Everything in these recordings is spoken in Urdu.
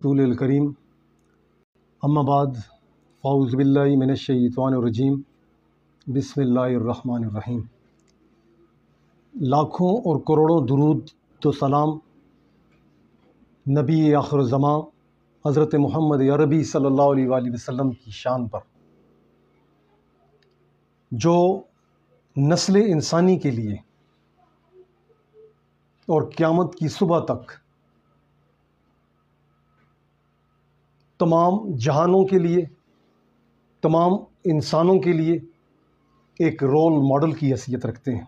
رسول الکریم اما بعد فاعوذ باللہ من الشیطان الرجیم بسم اللہ الرحمن الرحیم۔ لاکھوں اور کروڑوں درود تو سلام نبی آخر الزماں حضرت محمد عربی صلی اللہ علیہ وآلہ وسلم کی شان پر، جو نسل انسانی کے لیے اور قیامت کی صبح تک تمام جہانوں کے لیے، تمام انسانوں کے لیے ایک رول ماڈل کی حیثیت رکھتے ہیں۔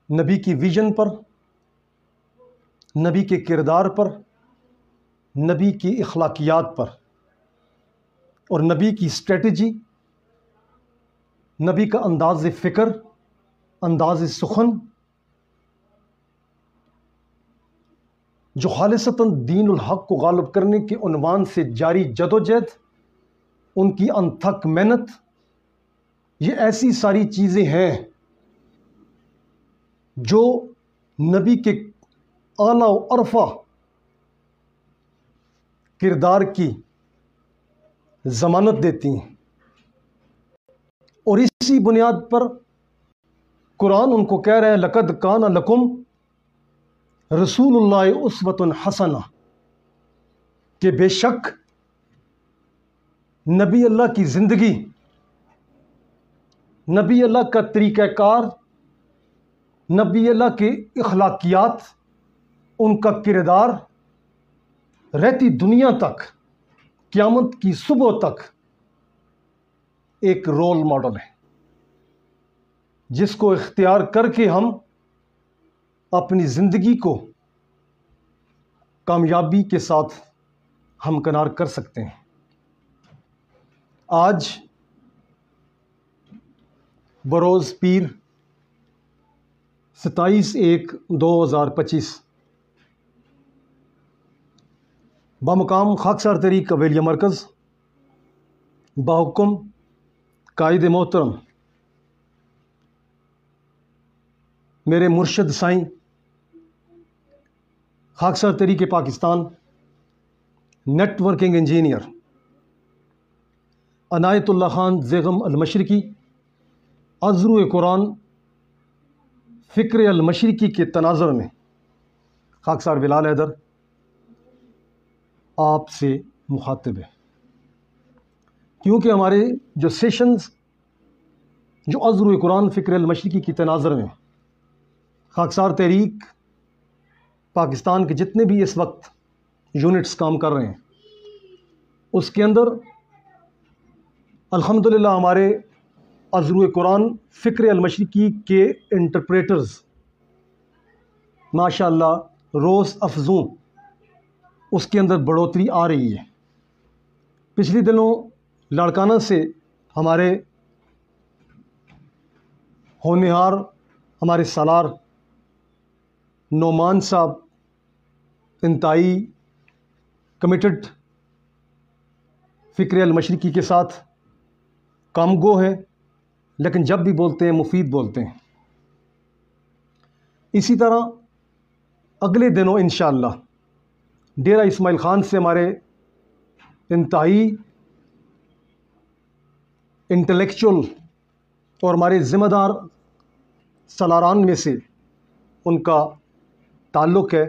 نبی کی ویژن پر، نبی کے کردار پر، نبی کی اخلاقیات پر اور نبی کی اسٹریٹجی، نبی کا انداز فکر، انداز سخن، جو خالصتاً دین الحق کو غالب کرنے کے عنوان سے جاری جدوجہد، ان کی انتھک محنت، یہ ایسی ساری چیزیں ہیں جو نبی کے اعلیٰ و ارفع کردار کی ضمانت دیتی ہیں، اور اسی بنیاد پر قرآن ان کو کہہ رہے ہیں لقد کان لکم رسول اللہ اسوۃ حسنہ، کہ بے شک نبی اللہ کی زندگی، نبی اللہ کا طریقہ کار، نبی اللہ کے اخلاقیات، ان کا کردار رہتی دنیا تک، قیامت کی صبح تک ایک رول ماڈل ہے، جس کو اختیار کر کے ہم اپنی زندگی کو کامیابی کے ساتھ ہمکنار کر سکتے ہیں۔ آج بروز پیر 27/1/2025 بمقام خاکسار طریق قبیلیہ مرکز، بحکم قائد محترم میرے مرشد سائیں خاکسار طریق پاکستان نیٹ ورکنگ انجینئر عنایت اللہ خان زیغم المشرقی، عذرو قرآن فکر المشرقی کے تناظر میں خاکسار بلال حیدر آپ سے مخاطب ہے، کیونکہ ہمارے جو سیشنز جو عذرو قرآن فکر المشرقی کی تناظر میں خاکسار تحریک پاکستان کے جتنے بھی اس وقت یونٹس کام کر رہے ہیں، اس کے اندر الحمدللہ ہمارے عذرو قرآن فکر المشرقی کے انٹرپریٹرز ماشاءاللہ روز افزوں اس کے اندر بڑھوتری آ رہی ہے۔ پچھلے دنوں لاڑکانہ سے ہمارے ہونہار، ہمارے سالار نعمان صاحب انتہائی کمیٹڈ فکر المشرقی کے ساتھ کام گو ہیں، لیکن جب بھی بولتے ہیں مفید بولتے ہیں۔ اسی طرح اگلے دنوں انشاءاللہ ڈیرہ اسماعیل خان سے ہمارے انتہائی انٹلیکچول اور ہمارے ذمہ دار سالاران میں سے ان کا تعلق ہے،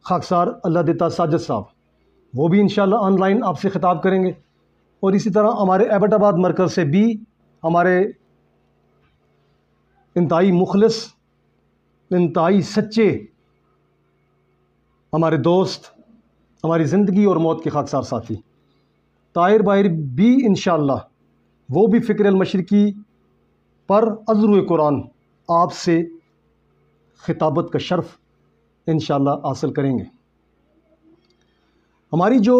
خاکسار اللہ دیتا ساجد صاحب، وہ بھی انشاءاللہ آن لائن آپ سے خطاب کریں گے۔ اور اسی طرح ہمارے ایبٹ آباد مرکز سے بھی ہمارے انتہائی مخلص، انتہائی سچے ہمارے دوست، ہماری زندگی اور موت کے خاکسار ساتھی طاہر باہر بھی انشاءاللہ وہ بھی فکر المشرقی پر عذرو قرآن آپ سے خطابت کا شرف انشاءاللہ حاصل کریں گے۔ ہماری جو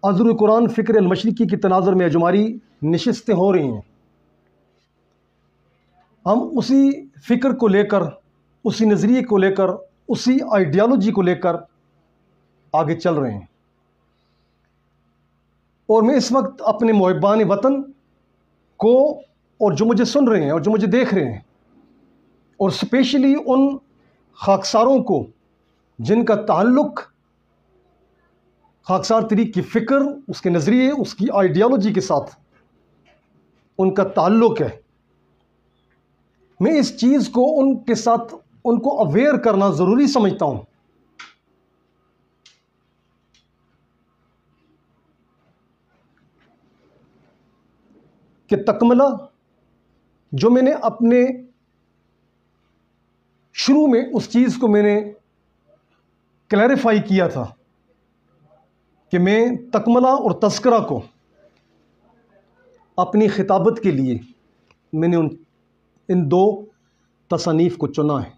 عذرو قرآن فکر المشرقی کی تناظر میں جو ہماری نشستیں ہو رہی ہیں، ہم اسی فکر کو لے کر، اسی نظریے کو لے کر، اسی آئیڈیالوجی کو لے کر آگے چل رہے ہیں۔ اور میں اس وقت اپنے محبان وطن کو، اور جو مجھے سن رہے ہیں اور جو مجھے دیکھ رہے ہیں، اور اسپیشلی ان خاکساروں کو جن کا تعلق خاکسار طریق کی فکر، اس کے نظریے، اس کی آئیڈیالوجی کے ساتھ ان کا تعلق ہے. میں اس چیز کو ان کے ساتھ ان کو اویئر کرنا ضروری سمجھتا ہوں کہ تکملہ جو میں نے اپنے شروع میں اس چیز کو میں نے کلیریفائی کیا تھا کہ میں تکملہ اور تذکرہ کو اپنی خطابت کے لیے میں نے ان دو تصانیف کو چنا ہے.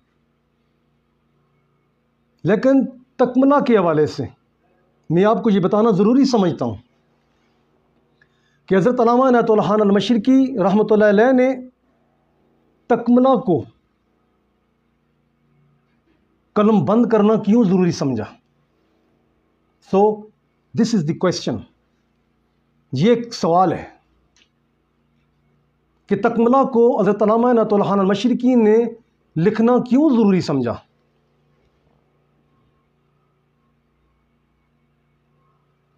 لیکن تکملہ کے حوالے سے میں آپ کو یہ بتانا ضروری سمجھتا ہوں کہ حضرت علامہ عنایت اللہ خان المشرقی رحمۃ اللہ علیہ نے تکملہ کو قلم بند کرنا کیوں ضروری سمجھا. سو دس از دی کویسچن. یہ ایک سوال ہے کہ تکملہ کو حضرت علامہ عنایت اللہ خان المشرقی نے لکھنا کیوں ضروری سمجھا.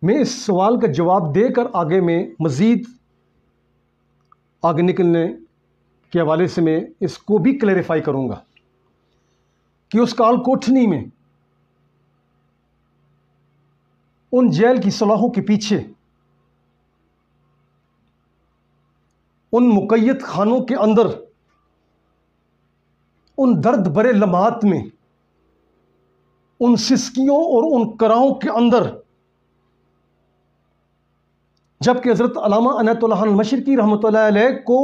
میں اس سوال کا جواب دے کر آگے میں مزید آگے نکلنے کے حوالے سے میں اس کو بھی کلیریفائی کروں گا کہ اس کال کوٹھنی میں ان جیل کی سلاخوں کے پیچھے ان مقید خانوں کے اندر ان درد بھرے لمحات میں ان سسکیوں اور ان کراہوں کے اندر جبکہ حضرت علامہ عنایت اللہ خان المشرقی رحمۃ اللہ علیہ کو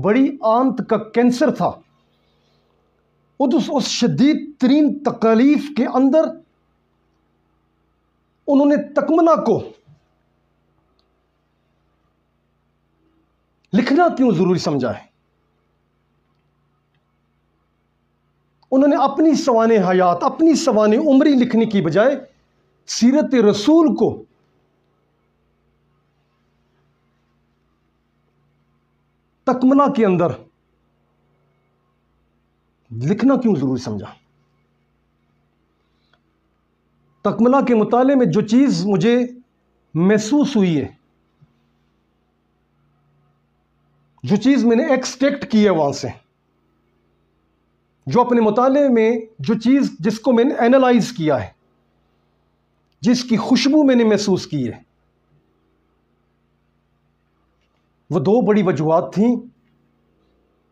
بڑی آنت کا کینسر تھا، اس شدید ترین تکلیف کے اندر انہوں نے تکملہ کو لکھنا کیوں ضروری سمجھا ہے. انہوں نے اپنی سوانح حیات، اپنی سوانح عمری لکھنے کی بجائے سیرت رسول کو تکملہ کے اندر لکھنا کیوں ضروری سمجھا. تکملہ کے مطالعے میں جو چیز مجھے محسوس ہوئی ہے، جو چیز میں نے ایکسٹریکٹ کی ہے وہاں سے، جو اپنے مطالعے میں جو چیز جس کو میں نے اینالائز کیا ہے، جس کی خوشبو میں نے محسوس کی ہے، وہ دو بڑی وجوہات تھیں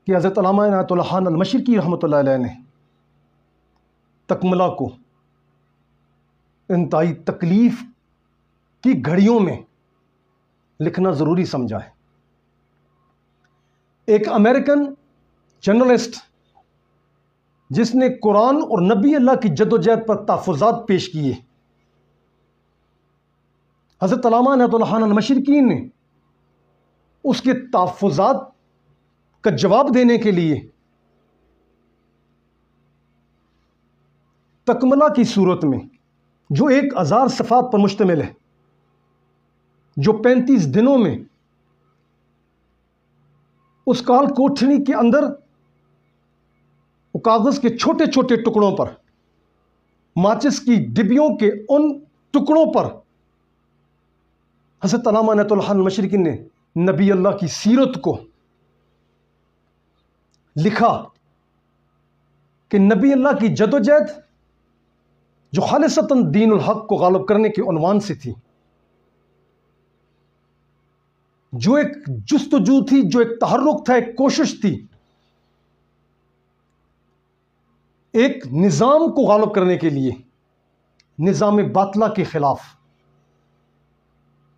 کہ حضرت علامہ عنایت اللہ خان المشرقی رحمۃ اللہ علیہ نے تکملہ کو انتہائی تکلیف کی گھڑیوں میں لکھنا ضروری سمجھا ہے. ایک امریکن جرنلسٹ جس نے قرآن اور نبی اللہ کی جدوجہد پر تحفظات پیش کیے، حضرت علامہ عنایت اللہ خان المشرقی نے اس کے تحفظات کا جواب دینے کے لیے تکملہ کی صورت میں جو 1000 صفحات پر مشتمل ہے، جو 35 دنوں میں اس کال کوٹھنی کے اندر وہ کاغذ کے چھوٹے چھوٹے ٹکڑوں پر، ماچس کی ڈبیوں کے ان ٹکڑوں پر حضرت علامہ عنایت اللہ خان المشرقی نے نبی اللہ کی سیرت کو لکھا کہ نبی اللہ کی جدوجہد جو خالصتاً دین الحق کو غالب کرنے کے عنوان سے تھی، جو ایک جستجو تھی، جو ایک تحرک تھا، ایک کوشش تھی ایک نظام کو غالب کرنے کے لیے، نظام باطلہ کے خلاف،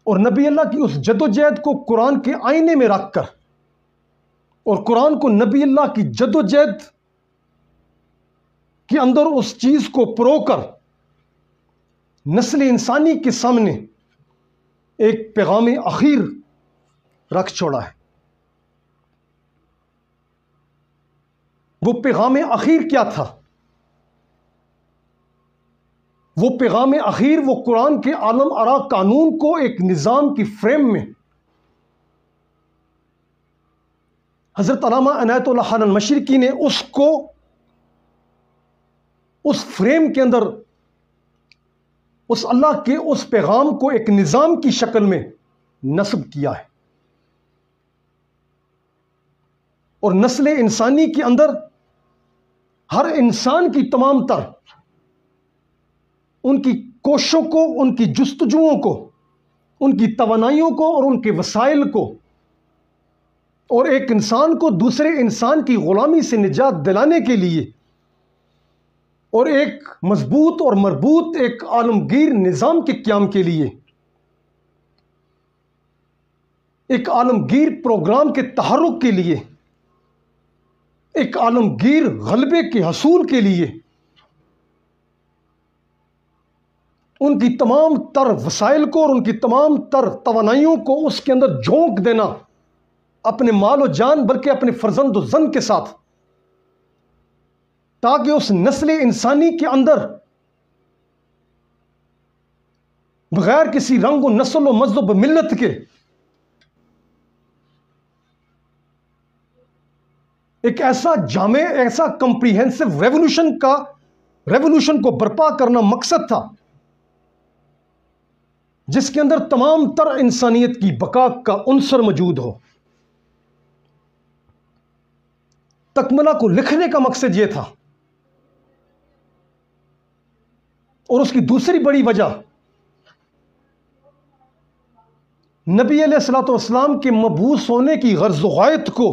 اور نبی اللہ کی اس جدوجہد کو قرآن کے آئینے میں رکھ کر اور قرآن کو نبی اللہ کی جدوجہد کے اندر اس چیز کو پرو کر نسل انسانی کے سامنے ایک پیغام اخیر رکھ چھوڑا ہے. وہ پیغام اخیر کیا تھا؟ وہ پیغام اخیر وہ قرآن کے عالم آرا قانون کو ایک نظام کی فریم میں حضرت علامہ عنایت اللہ خان المشرقی نے اس کو اس فریم کے اندر اس اللہ کے اس پیغام کو ایک نظام کی شکل میں نصب کیا ہے، اور نسل انسانی کے اندر ہر انسان کی تمام تر ان کی کوششوں کو، ان کی جستجوؤں کو، ان کی توانائیوں کو اور ان کے وسائل کو، اور ایک انسان کو دوسرے انسان کی غلامی سے نجات دلانے کے لیے اور ایک مضبوط اور مربوط ایک عالمگیر نظام کے قیام کے لیے، ایک عالمگیر پروگرام کے تحرک کے لیے، ایک عالمگیر غلبے کے حصول کے لیے ان کی تمام تر وسائل کو اور ان کی تمام تر توانائیوں کو اس کے اندر جھونک دینا، اپنے مال و جان بلکہ اپنے فرزند و زن کے ساتھ، تاکہ اس نسل انسانی کے اندر بغیر کسی رنگ و نسل و مذہب و ملت کے ایک ایسا جامع، ایسا کمپریہنسو ریولوشن کو برپا کرنا مقصد تھا جس کے اندر تمام تر انسانیت کی بقا کا عنصر موجود ہو۔ تکملہ کو لکھنے کا مقصد یہ تھا، اور اس کی دوسری بڑی وجہ نبی علیہ الصلوۃ والسلام کے مبعوث ہونے کی غرض و غایت کو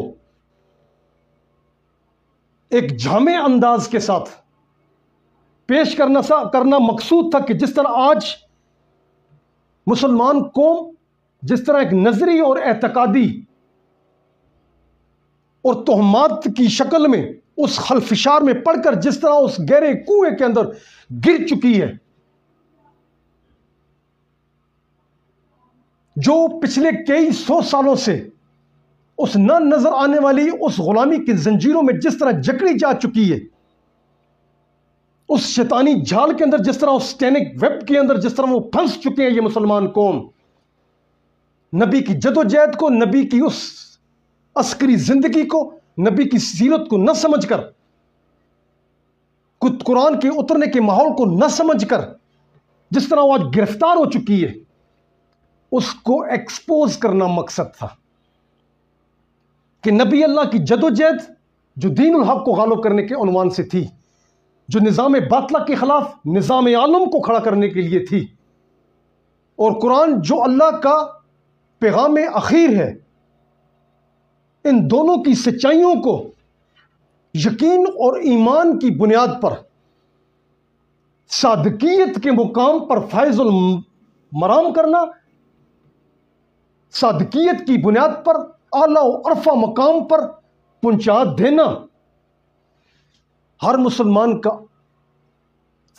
ایک جامع انداز کے ساتھ پیش کرنا مقصود تھا، کہ جس طرح آج مسلمان قوم جس طرح ایک نظری اور اعتقادی اور تہمات کی شکل میں اس خلفشار میں پڑھ کر جس طرح اس گہرے کنویں کے اندر گر چکی ہے، جو پچھلے کئی سو سالوں سے اس نہ نظر آنے والی اس غلامی کی زنجیروں میں جس طرح جکڑی جا چکی ہے، اس شیطانی جال کے اندر جس طرح، اس سٹینک ویب کے اندر جس طرح وہ پھنس چکے ہیں یہ مسلمان قوم، نبی کی جدوجہد کو، نبی کی اس عسکری زندگی کو، نبی کی سیرت کو نہ سمجھ کر، قرآن کے اترنے کے ماحول کو نہ سمجھ کر جس طرح وہ آج گرفتار ہو چکی ہے، اس کو ایکسپوز کرنا مقصد تھا کہ نبی اللہ کی جدوجہد جو دین الحق کو غالب کرنے کے عنوان سے تھی، جو نظام باطلہ کے خلاف نظام عالم کو کھڑا کرنے کے لیے تھی، اور قرآن جو اللہ کا پیغام اخیر ہے، ان دونوں کی سچائیوں کو یقین اور ایمان کی بنیاد پر صادقیت کے مقام پر فائز المرام کرنا، صادقیت کی بنیاد پر اعلیٰ و عرفہ مقام پر پہنچا دینا ہر مسلمان کا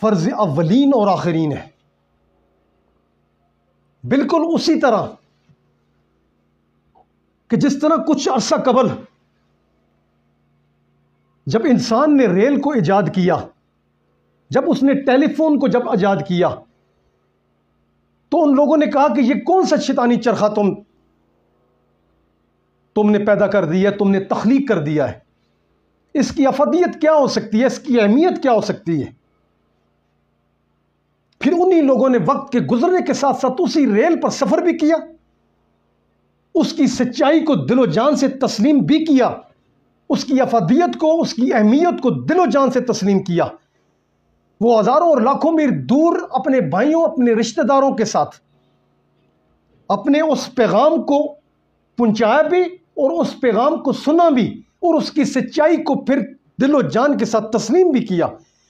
فرض اولین اور آخرین ہے۔ بالکل اسی طرح کہ جس طرح کچھ عرصہ قبل جب انسان نے ریل کو ایجاد کیا، جب اس نے ٹیلی فون کو جب ایجاد کیا، تو ان لوگوں نے کہا کہ یہ کون سا شیطانی چرخہ تم نے پیدا کر دیا ہے، تم نے تخلیق کر دیا ہے، اس کی افادیت کیا ہو سکتی ہے، اس کی اہمیت کیا ہو سکتی ہے۔ پھر انہی لوگوں نے وقت کے گزرنے کے ساتھ ساتھ اسی ریل پر سفر بھی کیا، اس کی سچائی کو دل و جان سے تسلیم بھی کیا، اس کی افادیت کو، اس کی اہمیت کو دل و جان سے تسلیم کیا۔ وہ ہزاروں اور لاکھوں میل دور اپنے بھائیوں، اپنے رشتہ داروں کے ساتھ اپنے اس پیغام کو پہنچایا بھی اور اس پیغام کو سنا بھی، اور اس کی سچائی کو پھر دل و جان کے ساتھ تسلیم بھی کیا،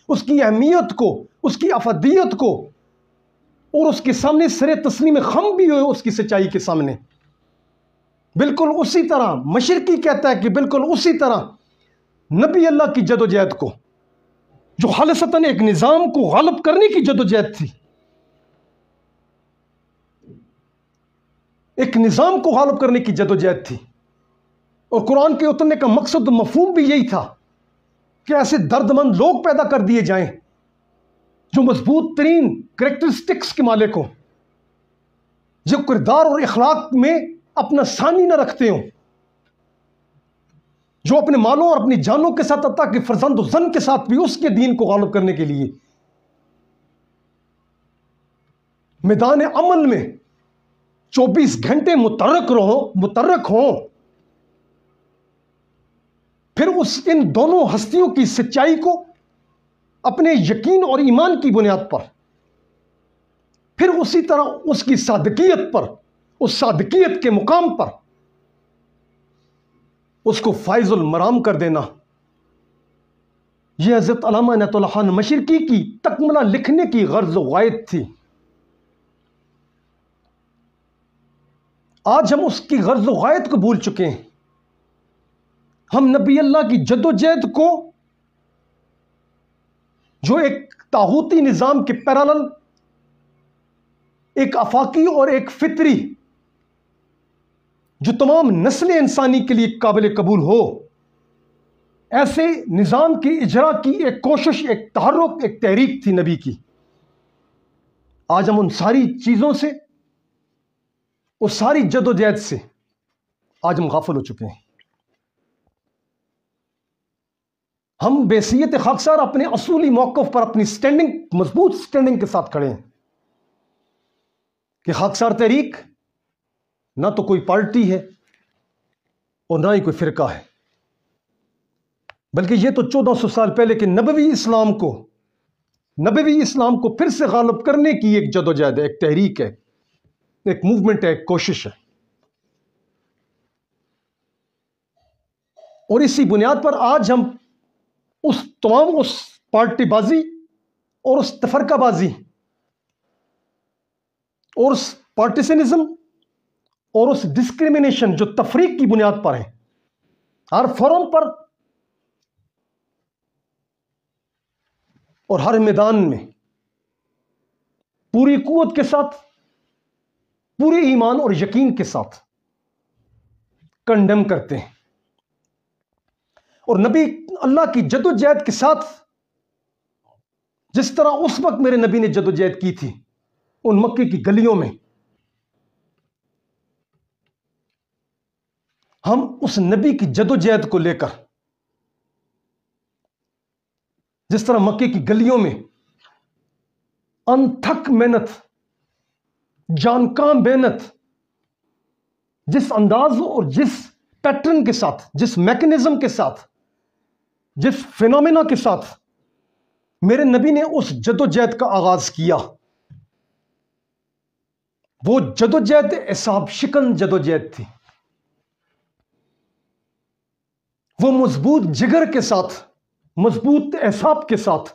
اس کی اہمیت کو، اس کی افادیت کو، اور اس کے سامنے سر تسلیم خم بھی ہوئے اس کی سچائی کے سامنے۔ بالکل اسی طرح مشرقی کہتا ہے کہ بالکل اسی طرح نبی اللہ کی جدوجہد کو، جو خالصتاً ایک نظام کو غالب کرنے کی جدوجہد تھی، ایک نظام کو غالب کرنے کی جدوجہد تھی، اور قرآن کے اترنے کا مقصد و مفہوم بھی یہی تھا کہ ایسے دردمند لوگ پیدا کر دیے جائیں جو مضبوط ترین کریکٹرسٹکس کے مالک ہوں، جو کردار اور اخلاق میں اپنا ثانی نہ رکھتے ہوں، جو اپنے مالوں اور اپنی جانوں کے ساتھ حتیٰ کہ فرزند و زن کے ساتھ بھی اس کے دین کو غالب کرنے کے لیے میدان عمل میں 24 گھنٹے متحرک ہوں، پھر ان دونوں ہستیوں کی سچائی کو اپنے یقین اور ایمان کی بنیاد پر، پھر اسی طرح اس کی صادقیت پر، اس صادقیت کے مقام پر اس کو فائز المرام کر دینا، یہ حضرت علامہ عنایت اللہ خان مشرقی کی تکملہ لکھنے کی غرض و غایت تھی۔ آج ہم اس کی غرض و غایت کو بھول چکے ہیں۔ ہم نبی اللہ کی جد و جہد کو، جو ایک طاغوتی نظام کے پیرالل ایک آفاقی اور ایک فطری، جو تمام نسل انسانی کے لیے قابل قبول ہو، ایسے نظام کی اجرا کی ایک کوشش، ایک تحرک، ایک تحریک تھی نبی کی۔ آج ہم ان ساری چیزوں سے، اس ساری جد و جہد سے آج ہم غافل ہو چکے ہیں۔ ہم بحیثیت خاکسار اپنے اصولی موقف پر اپنی مضبوط سٹینڈنگ کے ساتھ کھڑے ہیں کہ خاکسار تحریک نہ تو کوئی پارٹی ہے اور نہ ہی کوئی فرقہ ہے، بلکہ یہ تو 1400 سال پہلے کے نبوی اسلام کو پھر سے غالب کرنے کی ایک جد و جہد ہے، ایک تحریک ہے، ایک موومنٹ ہے، ایک کوشش ہے۔ اور اسی بنیاد پر آج ہم اس پارٹی بازی اور اس تفرقہ بازی اور اس پارٹیسنزم اور اس ڈسکریمنیشن جو تفریق کی بنیاد پر ہے، ہر فورم پر اور ہر میدان میں پوری قوت کے ساتھ، پورے ایمان اور یقین کے ساتھ کنڈیم کرتے ہیں۔ اور نبی اللہ کی جد و جہد کے ساتھ، جس طرح اس وقت میرے نبی نے جد و جہد کی تھی ان مکے کی گلیوں میں، ہم اس نبی کی جد و جہد کو لے کر، جس طرح مکے کی گلیوں میں انتھک محنت، جان کام محنت، جس انداز اور جس پیٹرن کے ساتھ، جس میکنزم کے ساتھ، جس فینومینا کے ساتھ میرے نبی نے اس جد و جہد کا آغاز کیا، وہ جد و جہد اعصاب شکن جد و جہد تھی۔ وہ مضبوط جگر کے ساتھ، مضبوط اعصاب کے ساتھ،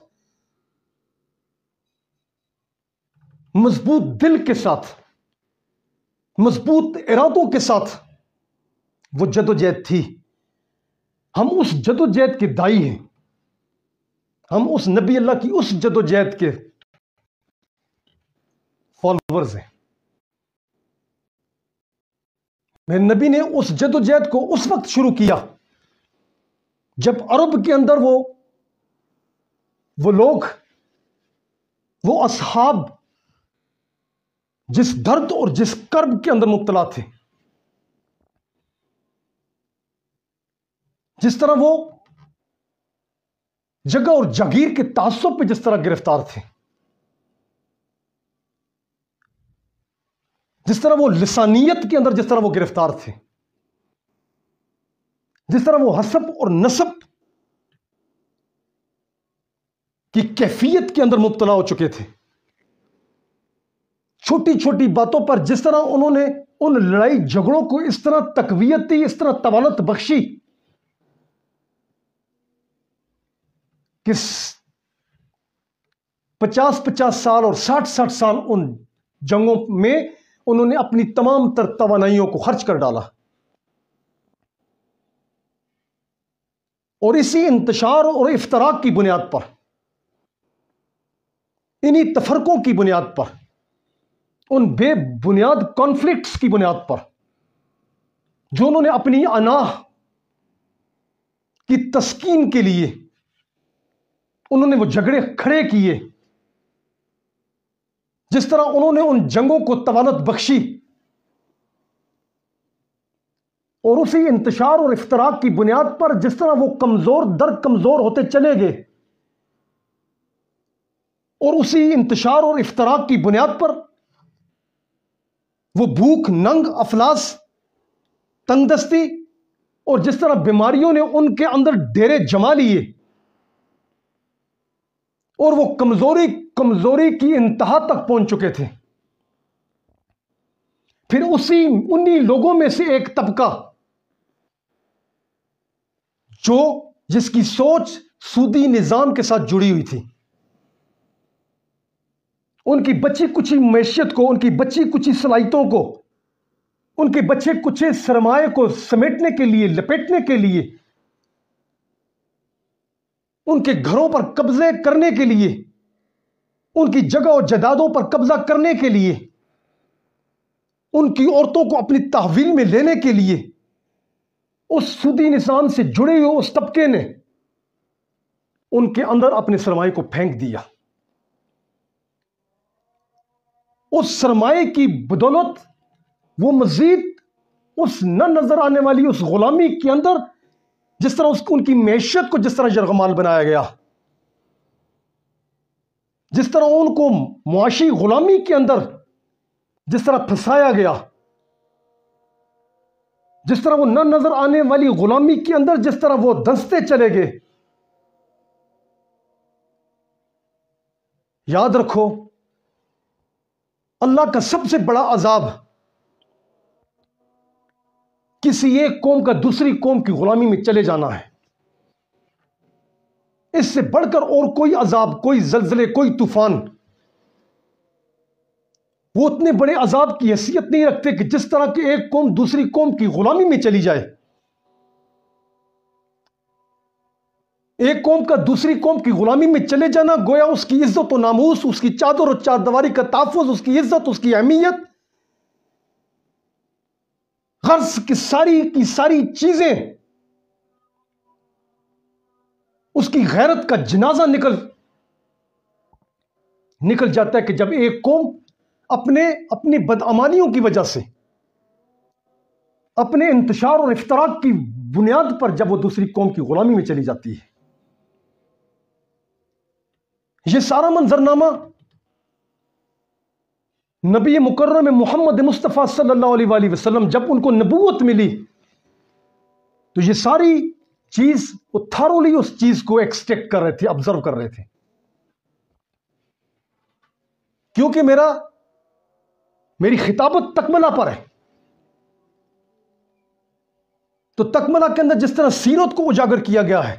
مضبوط دل کے ساتھ، مضبوط ارادوں کے ساتھ وہ جد و جہد تھی۔ ہم اس جد و جہد کے دائی ہیں، ہم اس نبی اللہ کی اس جد و جہد کے فالوورز ہیں۔ میرے نبی نے اس جد و جہد کو اس وقت شروع کیا جب عرب کے اندر وہ لوگ، وہ اصحاب جس درد اور جس کرب کے اندر مبتلا تھے، جس طرح وہ جگہ اور جاگیر کے تعصب پہ جس طرح گرفتار تھے، جس طرح وہ لسانیت کے اندر جس طرح وہ گرفتار تھے، جس طرح وہ حسب اور نسب کی کیفیت کے اندر مبتلا ہو چکے تھے، چھوٹی چھوٹی باتوں پر جس طرح انہوں نے ان لڑائی جھگڑوں کو اس طرح تقویت دی، اس طرح طوالت بخشی کہ 50 سال اور 60 سال ان جنگوں میں انہوں نے اپنی تمام تر توانائیوں کو خرچ کر ڈالا۔ اور اسی انتشار اور افتراق کی بنیاد پر، انہی تفرقوں کی بنیاد پر، ان بے بنیاد کانفلکٹس کی بنیاد پر جو انہوں نے اپنی انا کی تسکین کے لیے انہوں نے وہ جھگڑے کھڑے کیے، جس طرح انہوں نے ان جنگوں کو طوالت بخشی، اور اسی انتشار اور افتراق کی بنیاد پر جس طرح وہ کمزور در کمزور ہوتے چلے گئے، اور اسی انتشار اور افتراق کی بنیاد پر وہ بھوک، ننگ، افلاس، تنگ دستی اور جس طرح بیماریوں نے ان کے اندر ڈیرے جما لیے اور وہ کمزوری کی انتہا تک پہنچ چکے تھے، پھر انہی لوگوں میں سے ایک طبقہ جس کی سوچ سودی نظام کے ساتھ جڑی ہوئی تھی، ان کی بچی کچی معیشت کو، ان کی بچی کچی صلاحیتوں کو، ان کے بچے کچے سرمایہ کو سمیٹنے کے لیے، لپیٹنے کے لیے، ان کے گھروں پر قبضے کرنے کے لیے، ان کی جگہ اور جائیدادوں پر قبضہ کرنے کے لیے، ان کی عورتوں کو اپنی تحویل میں لینے کے لیے اس سودی نظام سے جڑے ہوئے اس طبقے نے ان کے اندر اپنے سرمایہ کو پھینک دیا۔ اس سرمایہ کی بدولت وہ مزید اس نہ نظر آنے والی اس غلامی کے اندر، جس طرح ان کی معیشت کو جس طرح یرغمال بنایا گیا، جس طرح ان کو معاشی غلامی کے اندر جس طرح پھنسایا گیا، جس طرح وہ نہ نظر آنے والی غلامی کے اندر جس طرح وہ دھنستے چلے گئے۔ یاد رکھو، اللہ کا سب سے بڑا عذاب کسی ایک قوم کا دوسری قوم کی غلامی میں چلے جانا ہے۔ اس سے بڑھ کر اور کوئی عذاب، کوئی زلزلے، کوئی طوفان، وہ اتنے بڑے عذاب کی حیثیت نہیں رکھتے کہ جس طرح کہ ایک قوم دوسری قوم کی غلامی میں چلی جائے۔ ایک قوم کا دوسری قوم کی غلامی میں چلے جانا گویا اس کی عزت و ناموس، اس کی چادر اور چاردیواری کا تحفظ، اس کی عزت، اس کی اہمیت، غرض کی ساری چیزیں، اس کی غیرت کا جنازہ نکل جاتا ہے کہ جب ایک قوم اپنی بدعمالیوں کی وجہ سے، اپنے انتشار اور افتراق کی بنیاد پر جب وہ دوسری قوم کی غلامی میں چلی جاتی ہے۔ یہ سارا منظرنامہ نبی مکرم محمد مصطفیٰ صلی اللہ علیہ وآلہ وسلم جب ان کو نبوت ملی تو یہ ساری چیز وہ تھرولی اس چیز کو ایکسٹریکٹ کر رہے تھے، آبزرو کر رہے تھے، کیونکہ میری خطابت تکملہ پر ہے۔ تو تکملہ کے اندر جس طرح سیرت کو اجاگر کیا گیا ہے،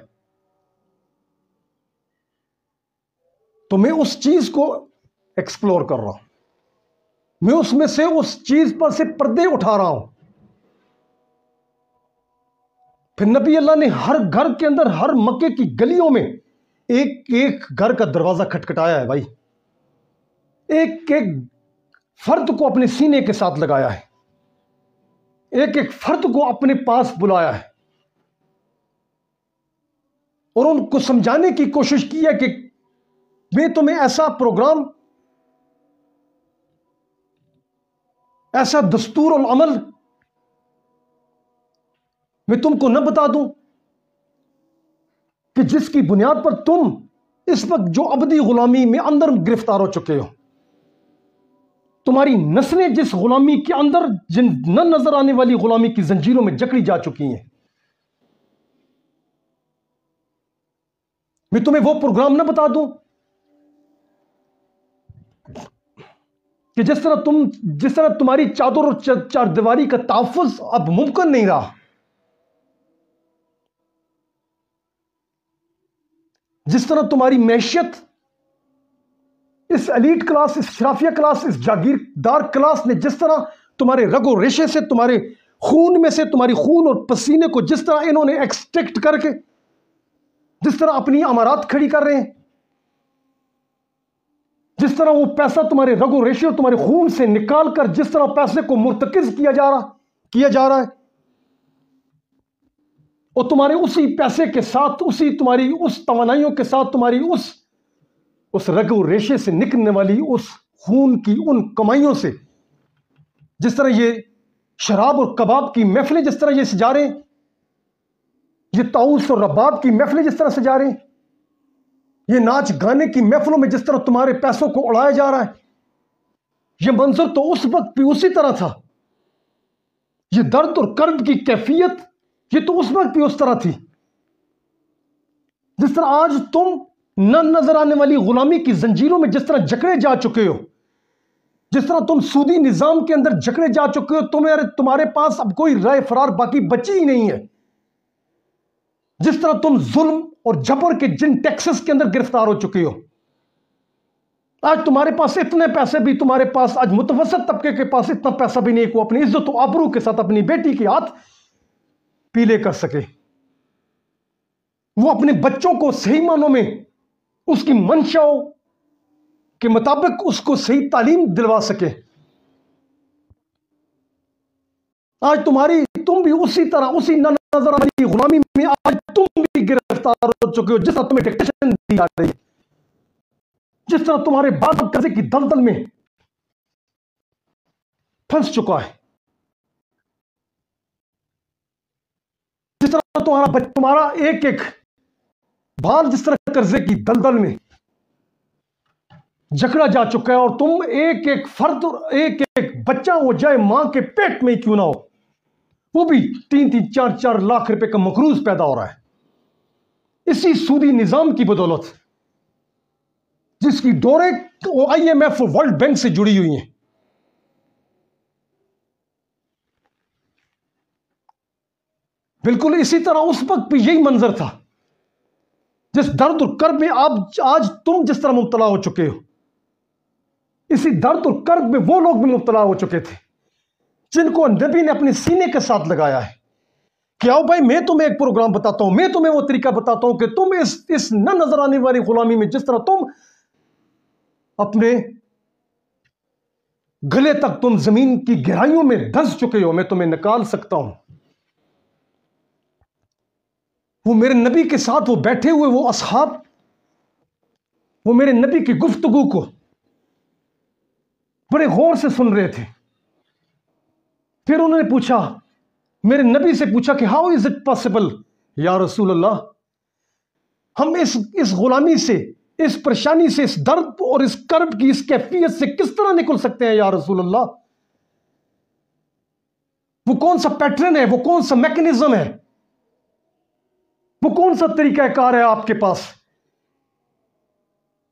تو میں اس چیز کو ایکسپلور کر رہا ہوں، میں اس میں سے اس چیز پر سے پردے اٹھا رہا ہوں۔ پھر نبی اللہ نے ہر گھر کے اندر، ہر مکے کی گلیوں میں ایک ایک گھر کا دروازہ کھٹکھٹایا ہے بھائی، ایک ایک فرد کو اپنے سینے کے ساتھ لگایا ہے، ایک ایک فرد کو اپنے پاس بلایا ہے، اور ان کو سمجھانے کی کوشش کی ہے کہ میں تمہیں ایسا پروگرام، ایسا دستور العمل میں تم کو نہ بتا دوں کہ جس کی بنیاد پر تم اس وقت جو ابدی غلامی میں اندر گرفتار ہو چکے ہو، تمہاری نسلیں جس غلامی کے اندر، جن نہ نظر آنے والی غلامی کی زنجیروں میں جکڑی جا چکی ہیں، میں تمہیں وہ پروگرام نہ بتا دوں کہ جس طرح تمہاری چادر اور چاردیواری کا تحفظ اب ممکن نہیں رہا، جس طرح تمہاری معیشت اس ایلیٹ کلاس، اس اشرافیہ کلاس، اس جاگیردار کلاس نے جس طرح تمہارے رگ و ریشے سے، تمہارے خون میں سے، تمہاری خون اور پسینے کو جس طرح انہوں نے ایکسٹریکٹ کر کے جس طرح اپنی عمارات کھڑی کر رہے ہیں، جس طرح وہ پیسہ تمہارے رگ و ریشے اور تمہارے خون سے نکال کر جس طرح پیسے کو مرتکز کیا جا رہا ہے، اور تمہارے اسی پیسے کے ساتھ، تمہاری اس توانائیوں کے ساتھ، تمہاری اس رگ و ریشے سے نکلنے والی اس خون کی ان کمائیوں سے جس طرح یہ شراب اور کباب کی محفلیں جس طرح یہ سجا رہے ہیں، یہ طاؤس اور رباب کی محفلیں جس طرح سجا رہے ہیں، یہ ناچ گانے کی محفلوں میں جس طرح تمہارے پیسوں کو اڑایا جا رہا ہے، یہ منظر تو اس وقت بھی اسی طرح تھا، یہ درد اور کرب کی کیفیت یہ تو اس وقت بھی اس طرح تھی، جس طرح آج تم نہ نظر آنے والی غلامی کی زنجیروں میں جس طرح جکڑے جا چکے ہو، جس طرح تم سودی نظام کے اندر جکڑے جا چکے ہو، تمہارے پاس اب کوئی رائے فرار باقی بچی ہی نہیں ہے، جس طرح تم ظلم اور جبر کے جن ٹیکسز کے اندر گرفتار ہو چکے ہو، آج تمہارے پاس اتنے پیسے بھی، تمہارے پاس آج متوسط طبقے کے پاس اتنا پیسہ بھی نہیں کہ وہ اپنی عزت و آبرو کے ساتھ اپنی بیٹی کے ہاتھ پیلے کر سکے، وہ اپنے بچوں کو صحیح معنوں میں اس کی منشاؤں کے مطابق اس کو صحیح تعلیم دلوا سکے۔ آج تم بھی اسی طرح اسی نہ نظر آنے والی غلامی میں آج تم بھی گرفتار ہو چکے ہو، جس طرح تمہیں ڈکٹیشن دی جا رہی ہے، جس طرح تمہارے باپ قرضے کی دلدل میں پھنس چکا ہے، جس طرح تمہارا ایک ایک بال جس طرح قرضے کی دلدل میں جکڑا جا چکا ہے، اور تم ایک ایک فرد اور ایک ایک بچہ ہو جائے ماں کے پیٹ میں ہی کیوں نہ ہو، وہ بھی 3-3 4-4 لاکھ روپے کا مقروض پیدا ہو رہا ہے اسی سودی نظام کی بدولت، جس کی ڈوریں IMF اور ورلڈ بینک سے جڑی ہوئی ہیں۔ بالکل اسی طرح اس وقت بھی یہی منظر تھا، جس درد اور کرب میں آج تم جس طرح مبتلا ہو چکے ہو، اسی درد اور کرب میں وہ لوگ بھی مبتلا ہو چکے تھے جن کو نبی نے اپنے سینے کے ساتھ لگایا ہے کہ آؤ بھائی میں تمہیں ایک پروگرام بتاتا ہوں، میں تمہیں وہ طریقہ بتاتا ہوں کہ تم اس نہ نظر آنے والی غلامی میں جس طرح تم اپنے گلے تک تم زمین کی گہرائیوں میں دھنس چکے ہو، میں تمہیں نکال سکتا ہوں۔ وہ میرے نبی کے ساتھ وہ بیٹھے ہوئے وہ اصحاب، وہ میرے نبی کی گفتگو کو بڑے غور سے سن رہے تھے۔ پھر انہوں نے پوچھا، میرے نبی سے پوچھا کہ ہاؤ از اٹ پاسبل یا رسول اللہ، ہم اس غلامی سے، اس پریشانی سے، اس درد اور اس کرب کی اس کیفیت سے کس طرح نکل سکتے ہیں یا رسول اللہ؟ وہ کون سا پیٹرن ہے، وہ کون سا میکنزم ہے، وہ کون سا طریقہ کار ہے آپ کے پاس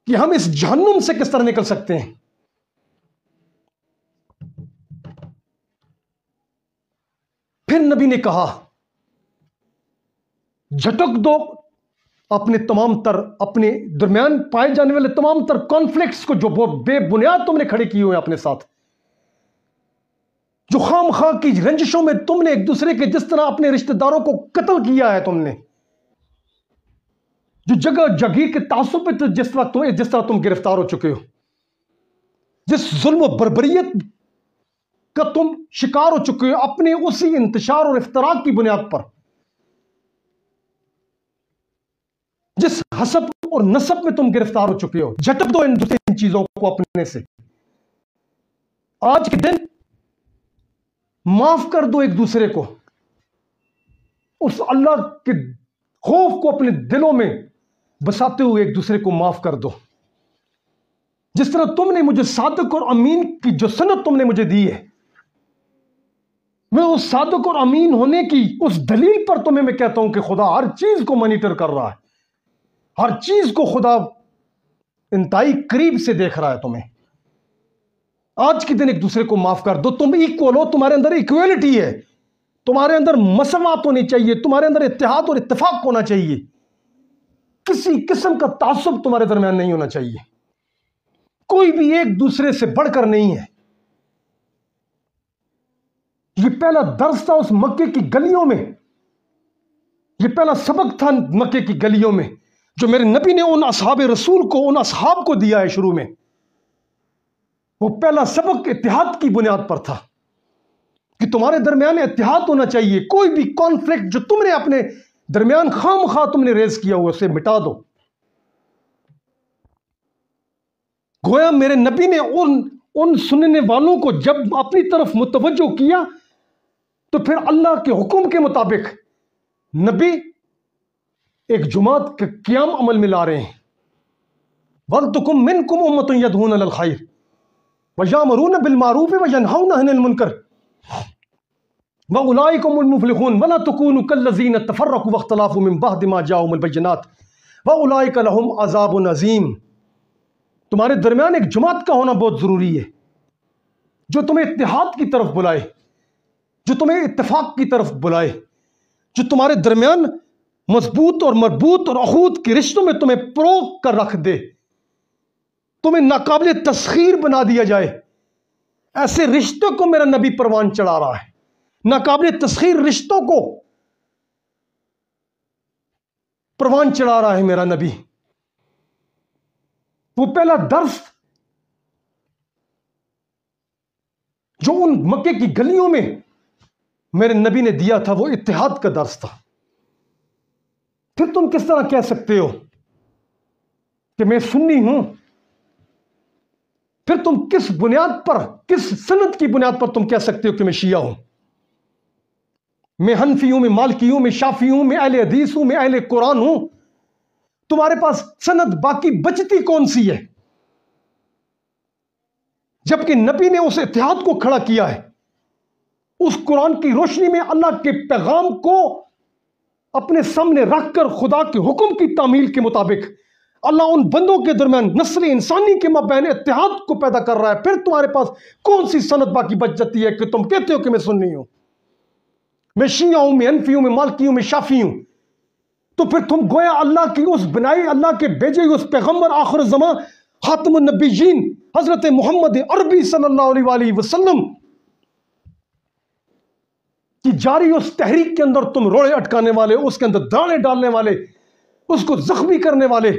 کہ ہم اس جہنم سے کس طرح نکل سکتے ہیں؟ پھر نبی نے کہا، جھٹک دو اپنے درمیان پائے جانے والے تمام تر کانفلکٹس کو جو بے بنیاد تم نے کھڑے کیے ہوئے اپنے ساتھ، جو خام خواہ کی رنجشوں میں تم نے ایک دوسرے کے جس طرح اپنے رشتہ داروں کو قتل کیا ہے، تم نے جو جگہ جگیر کے تعصب پہ جس طرح تم گرفتار ہو چکے ہو، جس ظلم و بربریت کا تم شکار ہو چکے ہو اپنے اسی انتشار اور افتراق کی بنیاد پر، جس حسب اور نسب میں تم گرفتار ہو چکے ہو، جھٹک دو ان چیزوں کو اپنے سے۔ آج کے دن معاف کر دو ایک دوسرے کو، اس اللہ کے خوف کو اپنے دلوں میں بساتے ہوئے ایک دوسرے کو معاف کر دو۔ جس طرح تم نے مجھے صادق اور امین کی جو سند تم نے مجھے دی ہے، میں اس صادق اور امین ہونے کی اس دلیل پر تمہیں میں کہتا ہوں کہ خدا ہر چیز کو مانیٹر کر رہا ہے، ہر چیز کو خدا انتہائی قریب سے دیکھ رہا ہے تمہیں۔ آج کے دن ایک دوسرے کو معاف کر دو، تم ایکول ہو، تمہارے اندر ایکویلٹی ہے، تمہارے اندر مساوات ہونی چاہیے، تمہارے اندر اتحاد اور اتفاق ہونا چاہیے، کسی قسم کا تعصب تمہارے درمیان نہیں ہونا چاہیے، کوئی بھی ایک دوسرے سے بڑھ کر نہیں ہے۔ یہ پہلا درس تھا اس مکے کی گلیوں میں، یہ پہلا سبق تھا مکے کی گلیوں میں جو میرے نبی نے ان اصحاب رسول کو، ان اصحاب کو دیا ہے شروع میں۔ وہ پہلا سبق اتحاد کی بنیاد پر تھا کہ تمہارے درمیان اتحاد ہونا چاہیے، کوئی بھی کانفلکٹ جو تم نے اپنے درمیان خام خواہ تم نے ریز کیا ہوا اسے مٹا دو۔ گویا میرے نبی نے ان سننے والوں کو جب اپنی طرف متوجہ کیا تو پھر اللہ کے حکم کے مطابق نبی ایک جماعت کے قیام عمل میں لا رہے ہیں۔ وَلْتَكُن مِّنكُمْ أُمَّةٌ يَدْعُونَ إِلَى الْخَيْرِ، وَيَأْمُرُونَ بِالْمَعْرُوفِ وَيَنْهَوْنَ عَنِ الْمُنْكَرِ وَأُولَٰئِكَ هُمُ الْمُفْلِحُونَ وَلَا تَكُونُوا كَالَّذِينَ تَفَرَّقُوا وَاخْتَلَفُوا مِن بَعْدِ مَا جَاءَهُمُ الْبَيِّنَاتُ وَأُولَٰئِكَ لَهُمْ عَذَابٌ عَظِيمٌ۔ تمہارے درمیان ایک جماعت کا ہونا بہت ضروری ہے، جو تمہیں اتحاد کی طرف بلائے، جو تمہیں اتفاق کی طرف بلائے، جو تمہارے درمیان مضبوط اور مربوط اور اخوت کے رشتوں میں تمہیں پروک کر رکھ دے، تمہیں ناقابل تسخیر بنا دیا جائے۔ ایسے رشتوں کو میرا نبی پروان چڑھا رہا ہے، ناقابل تسخیر رشتوں کو پروان چڑھا رہا ہے میرا نبی۔ وہ پہلا درس جو ان مکے کی گلیوں میں میرے نبی نے دیا تھا وہ اتحاد کا درس تھا۔ پھر تم کس طرح کہہ سکتے ہو کہ میں سنی ہوں؟ پھر تم کس بنیاد پر، کس سند کی بنیاد پر تم کہہ سکتے ہو کہ میں شیعہ ہوں؟ میں حنفی ہوں، میں مالکی ہوں، میں شافعی ہوں، میں اہل حدیث ہوں، میں اہل قرآن ہوں۔ تمہارے پاس سند باقی بچتی کون سی ہے؟ جبکہ نبی نے اس اتحاد کو کھڑا کیا ہے، اس قرآن کی روشنی میں اللہ کے پیغام کو اپنے سامنے رکھ کر خدا کے حکم کی تعمیل کے مطابق اللہ ان بندوں کے درمیان نسل انسانی کے مابین اتحاد کو پیدا کر رہا ہے۔ پھر تمہارے پاس کون سی سند باقی بچ جاتی ہے کہ تم کہتے ہو کہ میں سنی ہوں، میں شیعہ ہوں، میں حنفی ہوں، میں مالکی ہوں، میں شافعی ہوں؟ تو پھر تم گویا اللہ کی اس بنائی، اللہ کے بھیجے ہوئے اس پیغمبر آخر الزمان خاتم النبیین حضرت محمد عربی صلی اللہ علیہ وآلہ وسلم کی جاری اس تحریک کے اندر تم روڑے اٹکانے والے، اس کے اندر دانے ڈالنے والے، اس کو زخمی کرنے والے،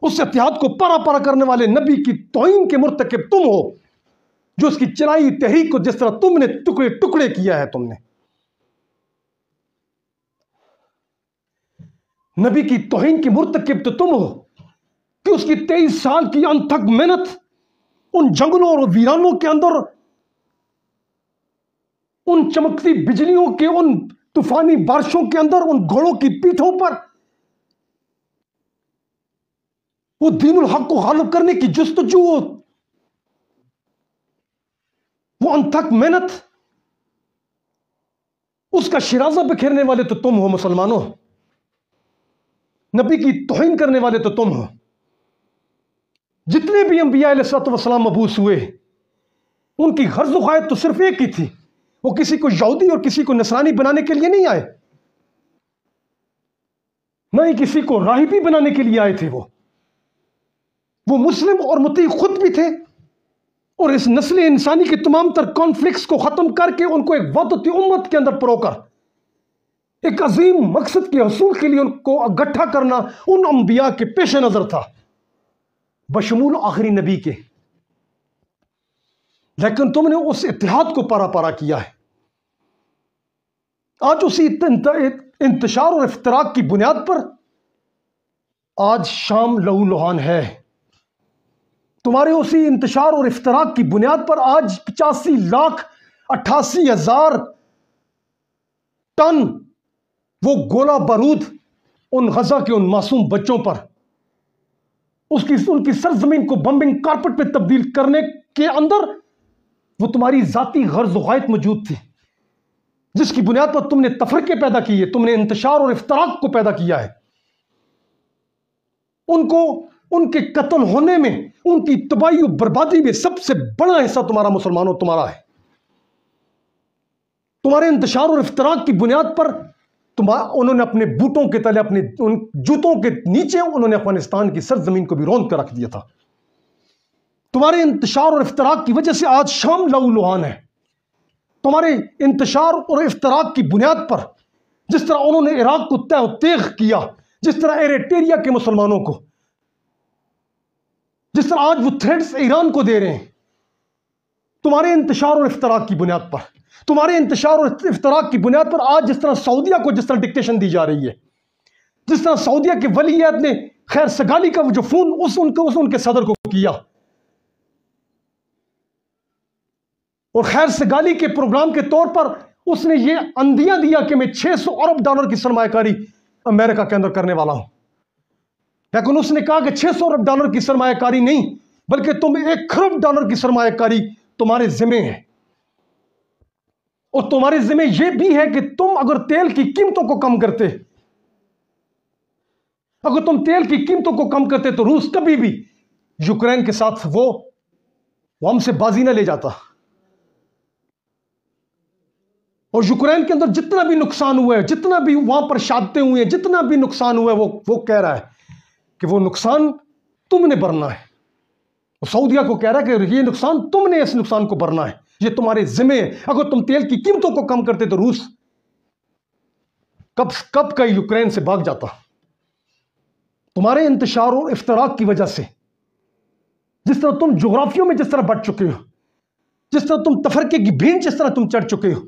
اس اتحاد کو پارا پارا کرنے والے نبی کی توہین کے مرتکب تم ہو، جو اس کی چلائی تحریک کو جس طرح تم نے ٹکڑے ٹکڑے کیا ہے۔ تم نے نبی کی توہین کی مرتکب تو تم ہو کہ اس کی 23 سال کی انتھک محنت ان جنگلوں اور ویرانوں کے اندر، ان چمکتی بجلیوں کے ان طوفانی بارشوں کے اندر، ان گھوڑوں کی پیٹھوں پر وہ دین الحق کو غالب کرنے کی جستجو، وہ انتھک محنت، اس کا شرازہ بکھیرنے والے تو تم ہو مسلمانوں، نبی کی توہین کرنے والے تو تم ہو۔ جتنے بھی انبیاء علیہ الصلوۃ والسلام مبعوث ہوئے، ان کی غرض و غایت تو صرف ایک ہی تھی، وہ کسی کو یہودی اور کسی کو نصرانی بنانے کے لیے نہیں آئے، نہ ہی کسی کو راہبی بنانے کے لیے آئے تھے۔ وہ مسلم اور مطیع خود بھی تھے، اور اس نسل انسانی کے تمام تر کانفلکٹس کو ختم کر کے ان کو ایک وحدت امت کے اندر پرو کر ایک عظیم مقصد کے حصول کے لیے ان کو اکٹھا کرنا ان انبیاء کے پیش نظر تھا، بشمول آخری نبی کے۔ لیکن تم نے اس اتحاد کو پارا پارا کیا ہے۔ آج اسی انتشار اور افتراق کی بنیاد پر آج شام لہو لہان ہے۔ تمہارے اسی انتشار اور افتراق کی بنیاد پر آج 85,88,000 ٹن وہ گولہ بارود ان غزہ کے ان معصوم بچوں پر، ان کی سرزمین کو بمبنگ کارپٹ پہ تبدیل کرنے کے اندر وہ تمہاری ذاتی غرض و غایت موجود تھی، جس کی بنیاد پر تم نے تفرقے پیدا کیے، تم نے انتشار اور افتراق کو پیدا کیا ہے۔ ان کے قتل ہونے میں، ان کی تباہی و بربادی میں سب سے بڑا حصہ تمہارا مسلمانوں تمہارا ہے۔ تمہارے انتشار اور افتراق کی بنیاد پر انہوں نے اپنے بوٹوں کے تلے، اپنے ان جوتوں کے نیچے انہوں نے افغانستان کی سرزمین کو بھی روند کر رکھ دیا تھا۔ تمہارے انتشار اور افتراق کی وجہ سے آج شام لہو لہان ہے۔ تمہارے انتشار اور افتراق کی بنیاد پر جس طرح انہوں نے عراق کو تہ و تیغ کیا، جس طرح ایریٹریا کے مسلمانوں کو، جس طرح آج وہ تھریٹس ایران کو دے رہے ہیں، تمہارے انتشار اور افتراق کی بنیاد پر، تمہارے انتشار اور افتراق کی بنیاد پر آج جس طرح سعودیہ کو جس طرح ڈکٹیشن دی جا رہی ہے، جس طرح سعودیہ کے ولی عہد نے خیر سگالی کا جو فون ان کے صدر کو کیا، اور خیر سگالی کے پروگرام کے طور پر اس نے یہ اندیہ دیا کہ میں $600 ارب کی سرمایہ کاری امریکہ کے اندر کرنے والا ہوں۔ لیکن اس نے کہا کہ $600 ارب کی سرمایہ کاری نہیں، بلکہ تم $1 کروڑ کی سرمایہ کاری تمہارے ذمہ ہے، اور تمہارے ذمہ یہ بھی ہے کہ تم اگر تیل کی قیمتوں کو کم کرتے، اگر تم تیل کی قیمتوں کو کم کرتے تو روس کبھی بھی یوکرین کے ساتھ وہ ہم سے بازی نہ لے جاتا. اور یوکرین کے اندر جتنا بھی نقصان ہوا ہے، جتنا بھی وہاں پر شہادتیں ہوئی ہیں، جتنا بھی نقصان ہوا ہے، وہ کہہ رہا ہے کہ وہ نقصان تم نے بھرنا ہے. سعودیہ کو کہہ رہا ہے کہ یہ نقصان تم نے اس نقصان کو بھرنا ہے، یہ تمہارے ذمہ ہے. اگر تم تیل کی قیمتوں کو کم کرتے تو روس کب کا یوکرین سے بھاگ جاتا. تمہارے انتشار اور افتراق کی وجہ سے، جس طرح تم جغرافیوں میں جس طرح بٹ چکے ہو، جس طرح تم تفرقے کی بھینٹ جس طرح تم چڑھ چکے ہو،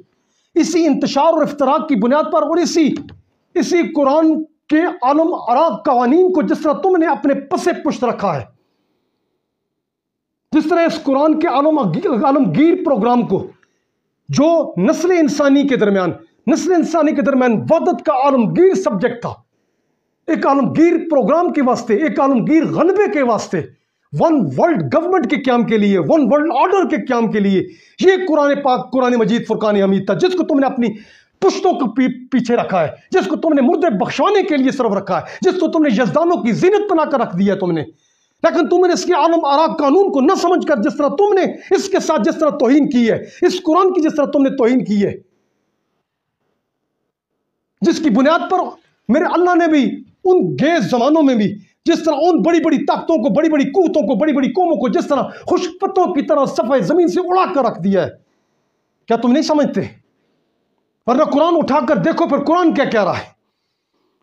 اسی انتشار اور افتراق کی بنیاد پر اور اسی قرآن کے عالم آرا قوانین کو جس طرح تم نے اپنے پسے پشت رکھا ہے، جس طرح اس قرآن کے عالمگیر پروگرام کو جو نسل انسانی کے درمیان وحدت کا عالمگیر سبجیکٹ تھا، ایک عالمگیر پروگرام کے واسطے، ایک عالمگیر غلبے کے واسطے، ون ورلڈ گورنمنٹ کے قیام کے لیے، ون ورلڈ آرڈر کے قیام کے لیے، یہ قرآن پاک، قرآن مجید، فرقان حمید تھا، جس کو تم نے اپنی پشتوں کو پیچھے رکھا ہے، جس کو تم نے مردے بخشوانے کے لیے صرف رکھا ہے، جس کو تم نے یزدانوں کی زینت بنا کر رکھ دیا تم نے. لیکن تم نے اس کے عالم آرا قانون کو نہ سمجھ کر جس طرح تم نے اس کے ساتھ جس طرح توہین کی ہے، اس قرآن کی جس طرح تم نے توہین کی ہے، جس کی بنیاد پر میرے اللہ نے بھی ان گیز زمانوں میں بھی جس طرح ان بڑی بڑی طاقتوں کو، بڑی بڑی قوتوں کو، بڑی بڑی قوموں کو جس طرح خشک پتوں کی طرح صفحہ زمین سے اڑا کر رکھ دیا ہے، کیا تم نہیں سمجھتے؟ ورنہ قرآن اٹھا کر دیکھو پھر قرآن کیا کہہ رہا ہے.